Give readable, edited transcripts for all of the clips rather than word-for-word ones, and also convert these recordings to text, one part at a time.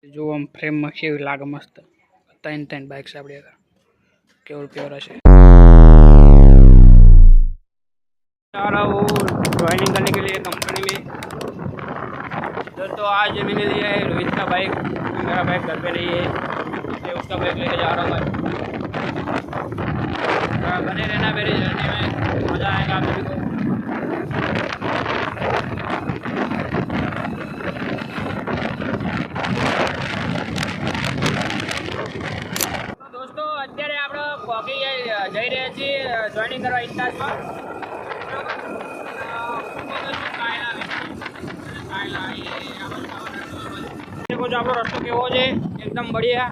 જો આમ ફ્રેમમાં કેવી લાગે મસ્ત ત્રણ ત્રણ बाइक से आपड़ी केवल प्योर है जा रहा हूँ ज्वाइनिंग करने के लिए कंपनी में। दोस्तों आज मैंने लिया है रोहित का बाइक, मेरा बाइक घर पे नहीं है इसलिए उसका बाइक लेके जा रहा हूँ मैं। बने रहना मेरी जर्नी में, मज़ा आएगा आप सभी को। दोस्तों અત્યારે આપણે પોકી જઈ રહ્યા છીએ જોઈનિંગ કરવા ઇન્ટાસમાં। देखो जो આપણો રસ્તો કેવો છે એકદમ બઢિયા।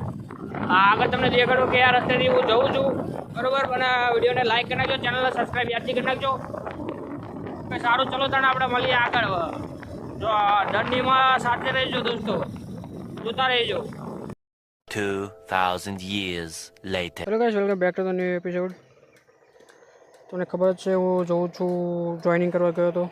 આગળ તમને દેખાડો કે આ રસ્તેથી હું જઉં છું બરોબર, અને વિડીયોને લાઈક કરી નાખજો, ચેનલને સબસ્ક્રાઈબ યાદથી કરી નાખજો। સારું ચલો તને આપણે મળીએ આગળ। જો દંડીમાં સાથે રહેજો દોસ્તો, જોતા રહેજો। 2000 years later. Hello guys, welcome back to the new episode. તમને ખબર છે હું જઉં છું જોઈનિંગ કરવા ગયો હતો।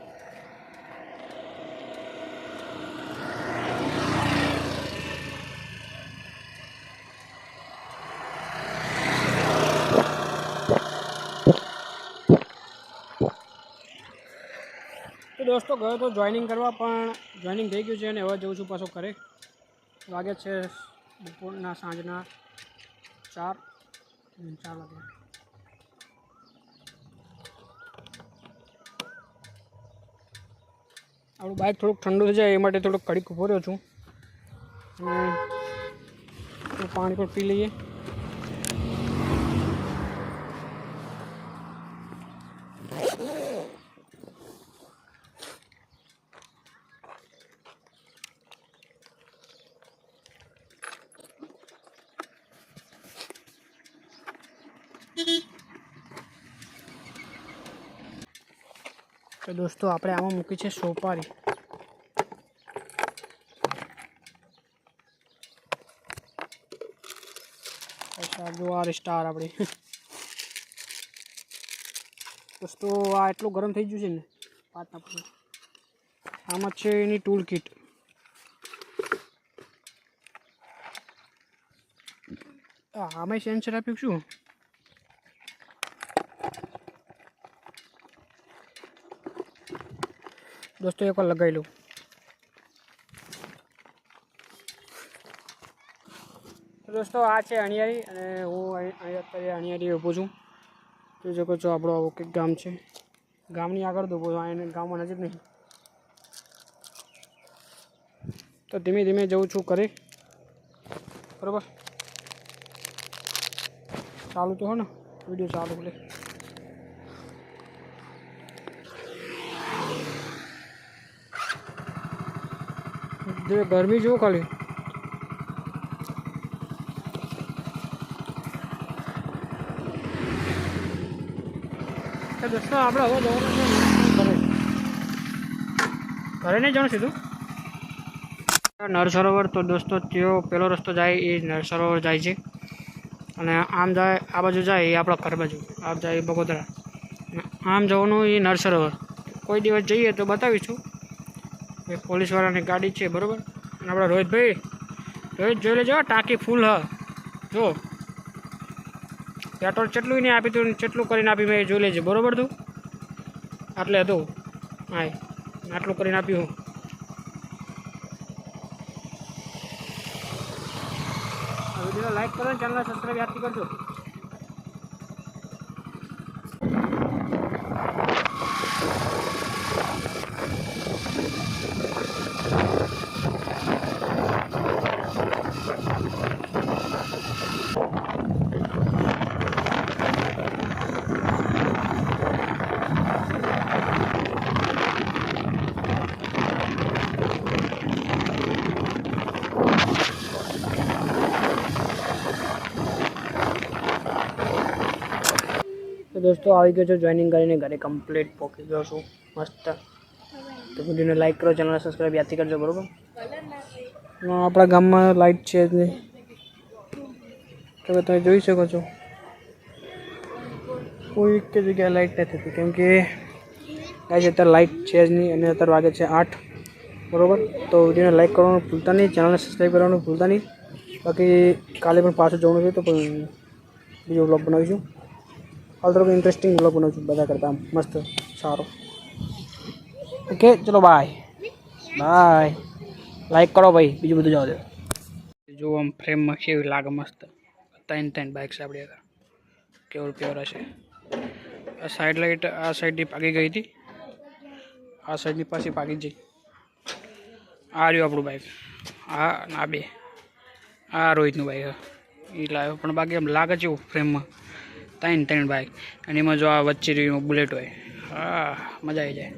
તો દોસ્તો ગયો તો જોઈનિંગ કરવા, પણ જોઈનિંગ થઈ ગયું છે અને હવે જઉં છું પાછો ઘરે। વાગે છે બપોરના સાંજના 4 વાગે। આપણું બાઇક થોડુંક ઠંડુ થઈ જાય એ માટે થોડુંક ઘડીક ઊભો રહ્યો છું અને પાણી પણ પી લઈએ। तो दोस्तों આપણે આમાં મૂકી છે સોપારી। અચ્છા જો આ સ્ટાર આપણી દોસ્તો આ એટલું ગરમ થઈ ગયું છે ને વાત ના પૂછો। આમાં છે એની ટૂલ કિટ। આમાં સેન્સર આપ્યું શું दोस्तों, एक बार लगाई लो। तो दोस्तों आ है अणियारी अने हूँ अत्यारे अणियारी ऊभो छूँ। જોઈ શકો છો આપણો આવું કંઈક ગામ છે। ગામની આગળ તો ઊભો છું, અહીંયા ગામમાં નજીક નહીં। તો ધીમે ધીમે જઉં છું ઘરે બરાબર। ચાલુ તો હો ને વિડીયો ચાલુ એટલે गर्मी जो खाली दोस्तों आप घरे नहीं जाऊँ सीधू नर सरोवर। तो दोस्तों त्यो पेलो रस्तो जाए ये नर सरोवर जाए छे, अने आम जाए आ बाजू जाए ये आपड़ा घर बाजू आप जाए बगोदरा, आम जवानुं ये नर सरोवर। कोई दिवस जाइए तो बतावीशुं। पुलिस वाला ने गाड़ी है बराबर। अपना रोहित भाई, रोहित जो लेजो टाँकी फूल है जो पेट्रोल चेटलू नहीं आपी तू चेटलू करीने आपी मैं जो लेजे बराबर तू आटले हतुं हाय आटलू करीने आपी हूँ। वीडियो लाइक करो, चैनल सब्सक्राइब याद करजो। तो दोस्तों आ गयो छो जॉइनिंग करीने घरे कम्प्लीट पोकी गयो छूं मस्त। तो वीडियो ने लाइक करो, चैनल सब्सक्राइब याद करजो बराबर। अपना गाम में लाइट है ज नहीं तो तुम जोई सको छो कोई एक जगह लाइट नहीं थी केम के गाइस अत्यारे लाइट है ज नहीं। अने अत्यारे वागे छे 8 બરાબર. તો વિડીયોને લાઈક કરવાનું ભૂલતા નહીં, ચેનલને સબસ્ક્રાઈબ કરવાનું ભૂલતા નહીં. બાકી કાલે પણ પાછું જવાનું છે તો પણ બીજો વ્લોગ બનાવીશું. હાલ તો ઇન્ટરેસ્ટિંગ વ્લોગ બનાવીશું બધા કરતાં મસ્ત સારો. ઓકે ચલો બાય બાય. લાઈક કરો ભાઈ, બીજું બધું જાવ દે. જો આમ ફ્રેમમાં કેવી લાગે મસ્ત. ત્રણ બાઇક છે આપણી આગળ, કેવું પ્યોર હશે. આ સાઈડ લાઇટ આ સાઈડની પાકી ગઈ હતી, આ સાઈડની પાછી પાકી જઈ. આ રહ્યું આપણું બાઇક, આ બે, આ રોહિતનું બાઇક એ લાવ્યો. પણ બાકી આમ લાગે છે એવું ફ્રેમમાં ત્રણ બાઇક, અને એમાં જો આ વચ્ચે રહ્યું બુલેટ હોય, હા મજા આવી જાય.